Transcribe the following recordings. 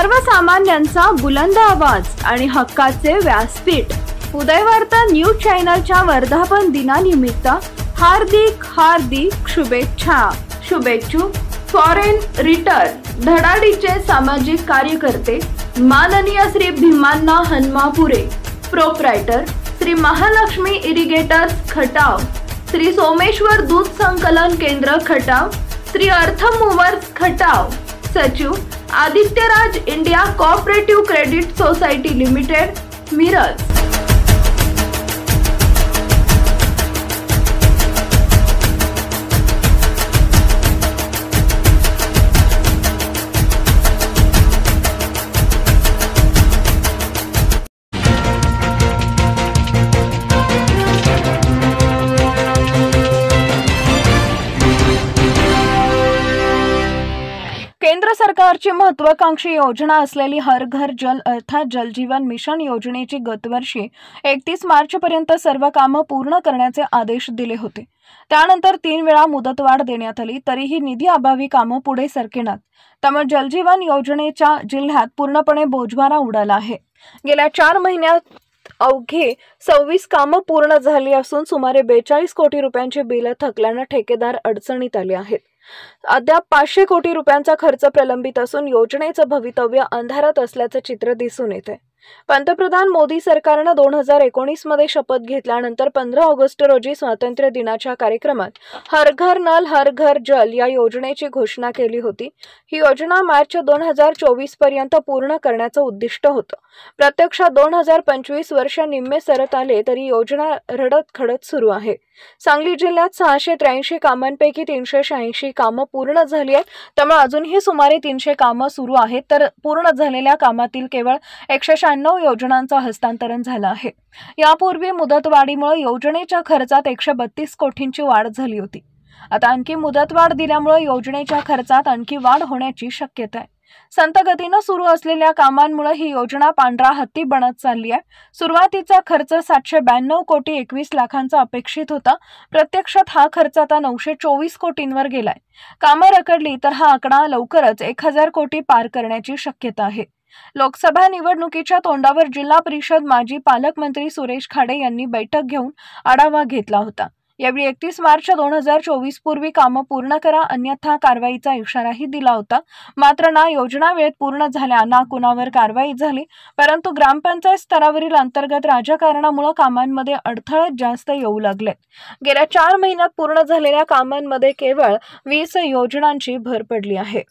सर्वसामान्यांचा बुलंद आवाज आणि हक्काचे व्यासपीठ उदयवार्ता न्यूज चॅनलच्या वर्धापन दिनानिमित्त हार्दिक शुभेच्छुक फॉरेन रिटर्न धडाडीचे सामाजिक कार्यकर्ते माननीय श्री भीमांना हनुमापुरे, प्रोप्रायटर श्री महालक्ष्मी इरिगेटर्स खटाव, श्री सोमेश्वर दूध संकलन केंद्र खटाव, श्री अर्थ मूवर्स खटाव, सचिव Adityaraj India cooperative credit society limited, Miraj. केंद्र सरकारची महत्त्वाकांक्षी योजना असलेली हर घर जल अर्थात जल जीवन मिशन योजनेची गतवर्षी 31 मार्चपर्यंत सर्व कामं पूर्ण करण्याचे आदेश दिले होते। त्यानंतर 3 वेळा मुदतवाढ देण्यात आली, तरीही निधी अभावी कामं पुढे सरकेनात। त्यामुळे जल जीवन योजनेच्या जिल्ह्यात पूर्णपणे बोजवारा उडाला आहे। गेल्या 4 महिन्यात अवघी 26 कामं पूर्ण झाली असून सुमारे 42 कोटी रुपयांची बिलं थकल्याने ठेकेदार अडचणीत आले आहेत। अद्याप 500 कोटी रुपयांचा खर्च प्रलंबित असून योजनेचं भवितव्य अंधारात असल्याचं चित्र दिसून येते। पंतप्रधान मोदी सरकारने 2019 मध्ये शपथ घेतल्यानंतर 15 ऑगस्ट रोजी स्वातंत्र्य दिनाच्या कार्यक्रमात हर घर नल हर घर जल या योजनेची घोषणा केली होती। ही योजना मार्च 2024 पर्यंत पूर्ण करण्याचं उद्दिष्ट होतं। प्रत्यक्षात 2025 वर्ष निम्मे सरत आले तरी योजना रडत खडत सुरू आहे। सांगली जिल्ह्यात 683 कामांपैकी 386 कामं पूर्ण झाली आहेत। त्यामुळे अजूनही सुमारे 300 कामं सुरू आहेत, तर पूर्ण झालेल्या कामातील केवळ 196 योजनांचं हस्तांतरण झालं आहे। यापूर्वी मुदतवाढीमुळे योजनेच्या खर्चात 132 कोटींची वाढ झाली होती। आता आणखी मुदतवाढ दिल्यामुळे योजनेच्या खर्चात आणखी वाढ होण्याची शक्यता आहे। संत गतीनं सुरू असलेल्या कामांमुळे ही योजना पांढरा हत्ती बनत चालली आहे। सुरुवातीचा खर्च 792 कोटी 21 लाखांचा अपेक्षित होता। प्रत्यक्षात हा खर्च आता 924 कोटींवर गेलाय। कामं रखडली तर हा आकडा लवकरच 1000 कोटी पार करण्याची शक्यता आहे। लोकसभा निवडणुकीच्या तोंडावर जिल्हा परिषद माजी पालकमंत्री सुरेश खाडे यांनी बैठक घेऊन आढावा घेतला होता। यावेळी 31 मार्च 2024 पूर्वी कामं पूर्ण करा अन्यथा कारवाईचा इशाराही दिला होता। मात्र ना योजना वेळेत पूर्ण झाल्या ना कुणावर कारवाई झाली, परंतु ग्रामपंचायत स्तरावरील अंतर्गत राजकारणामुळे कामांमध्ये अडथळे जास्त येऊ लागले। गेल्या 4 महिन्यात पूर्ण झालेल्या कामांमध्ये केवळ 20 योजनांची भर पडली आहे।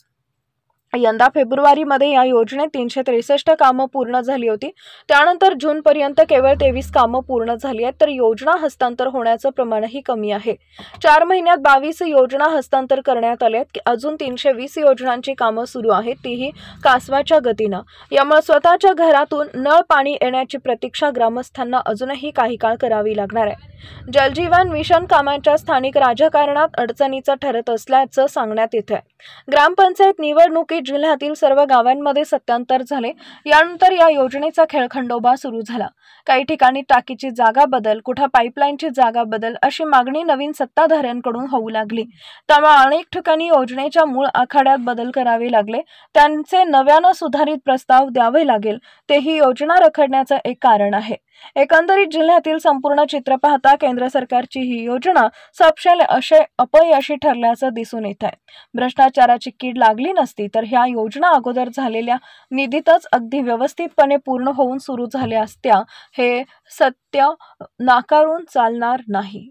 यंदा फेब्रुवारीमध्ये या योजनेत 363 कामं पूर्ण झाली होती। त्यानंतर जून पर्यंत केवळ 23 कामं पूर्ण झाली आहेत, तर योजना हस्तांतर होण्याचं प्रमाणही कमी आहे। 4 महिन्यात 22 योजना हस्तांतर करण्यात आल्यात। अजून 320 योजनांची कामं सुरू आहेत, तीही कासवाच्या गतीनं। यामुळे स्वतःच्या घरातून नळ पाणी येण्याची प्रतीक्षा ग्रामस्थांना अजूनही काही काळ करावी लागणार आहे। जलजीवन मिशन कामांच्या स्थानिक राजकारणात अडचणीचं ठरत असल्याचं सांगण्यात येत आहे। ग्रामपंचायत निवडणुकीत जिल्ह्यातील सर्व गावांमध्ये सत्तांतर झाले। यानंतर या योजनेचा खेळखंडोबा सुरू झाला। काही ठिकाणी टाकीची जागा बदल, कुठं पाईपलाईनची जागा बदल अशी मागणी नवीन सत्ताधाऱ्यांकडून होऊ लागली। त्यामुळे अनेक ठिकाणी योजनेच्या मूळ आखाड्यात बदल करावे लागले, त्यांचे नव्यानं सुधारित प्रस्ताव द्यावे लागेल, तेही योजना रखडण्याचं एक कारण आहे। एकंदरीत जिल्ह्यातील संपूर्ण चित्र पाहता केंद्र सरकारची ही योजना सपशेल अपयशी ठरल्याचं दिसून येत आहे। भ्रष्टाचाराची कीड लागली नसती तर ह्या योजना अगोदर झालेल्या निधीतच अगदी व्यवस्थितपणे पूर्ण होऊन सुरू झाल्या असत्या, हे सत्य नाकारून चालणार नाही।